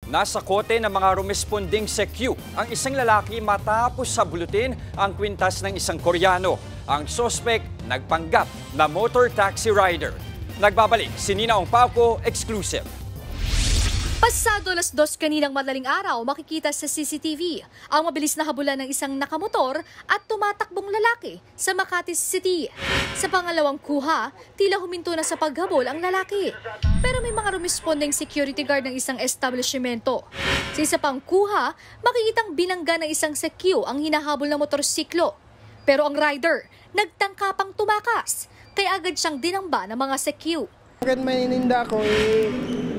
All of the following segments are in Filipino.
Nasa kote ng mga rumesponding SECU ang isang lalaki matapos sabulutin ang kwintas ng isang Koreano. Ang sospek nagpanggap na motor taxi rider. Nagbabalik si Nina Ongpauco, exclusive. Pasado 2:00 kaninang madaling araw, makikita sa CCTV ang mabilis na habulan ng isang nakamotor at tumatakbong lalaki sa Makati City. Sa pangalawang kuha, tila huminto na sa paghabol ang lalaki. Pero may mga rumesponding security guard ng isang establishmento. Sa isa pang kuha, makikitang binangga ng isang SECU ang hinahabol na motorsiklo. Pero ang rider, nagtangka pang tumakas, kaya agad siyang dinamba ng mga SECU. Bakit may ininda ko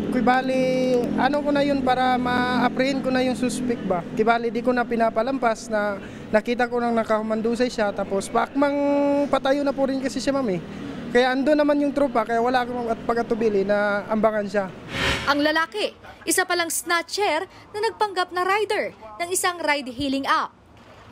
Kibali, ano ko na yun para ma-apprehend ko na yung suspect ba? Kibali, di ko na pinapalampas na nakita ko nang nakahumandusay siya. Tapos pakmang patayo na po rin kasi siya, mami. Kaya ando naman yung tropa, kaya wala akong pagkatubili na ambangan siya. Ang lalaki, isa palang snatcher na nagpanggap na rider ng isang ride-hailing app.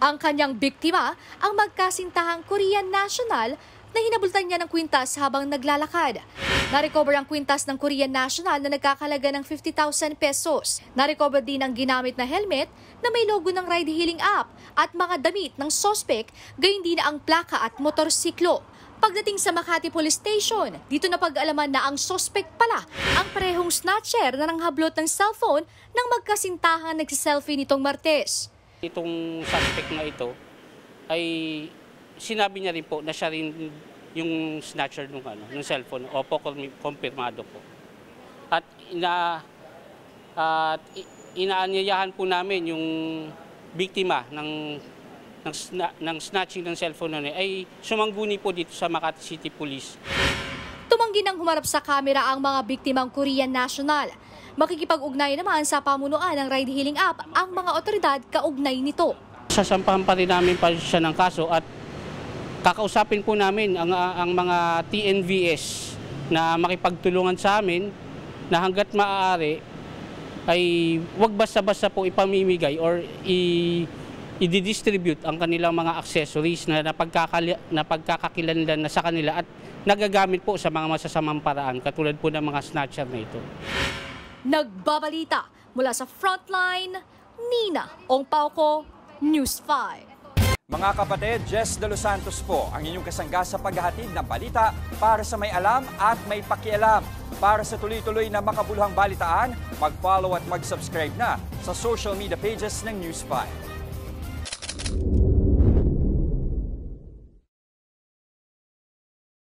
Ang kanyang biktima, ang magkasintahang Korean national na hinabultan niya ng kwintas habang naglalakad. Narecover ang kwintas ng Korean national na nagkakalaga ng 50,000 pesos. Narecover din ang ginamit na helmet na may logo ng ride-hailing app at mga damit ng sospek, gayon din ang plaka at motorsiklo. Pagdating sa Makati Police Station, dito napag-alaman na ang sospek pala ang parehong snatcher na nanghablot ng cellphone ng magkasintahan nagsiselfie nitong Martes. Itong suspect na ito ay sinabi niya rin po na siya rin yung snatcher ng cellphone. Opo, kumpirmado po. At inaanyayahan po namin yung biktima ng snatching ng cellphone na ay sumangguni po dito sa Makati City Police. Tumanggi nang humarap sa kamera ang mga biktimang Korean national. Makikipag-ugnay naman sa pamunuan ng ride-hailing app ang mga otoridad kaugnay nito. Sasampahan pa rin namin pa siya ng kaso at kakausapin po namin ang mga TNVS na makipagtulungan sa amin na hanggat maaari ay wag basta-basta po ipamimigay or i-distribute ang kanilang mga accessories na napagkakakilanlan na sa kanila at nagagamit po sa mga masasamang paraan katulad po ng mga snatcher na ito. Nagbabalita mula sa Frontline, Nina Ongpauco, News 5. Mga kapatid, Jess De Los Santos po ang inyong kasangga sa paghahatid ng balita para sa may alam at may pakialam. Para sa tuloy-tuloy na makabuluhang balitaan, mag-follow at mag-subscribe na sa social media pages ng News 5.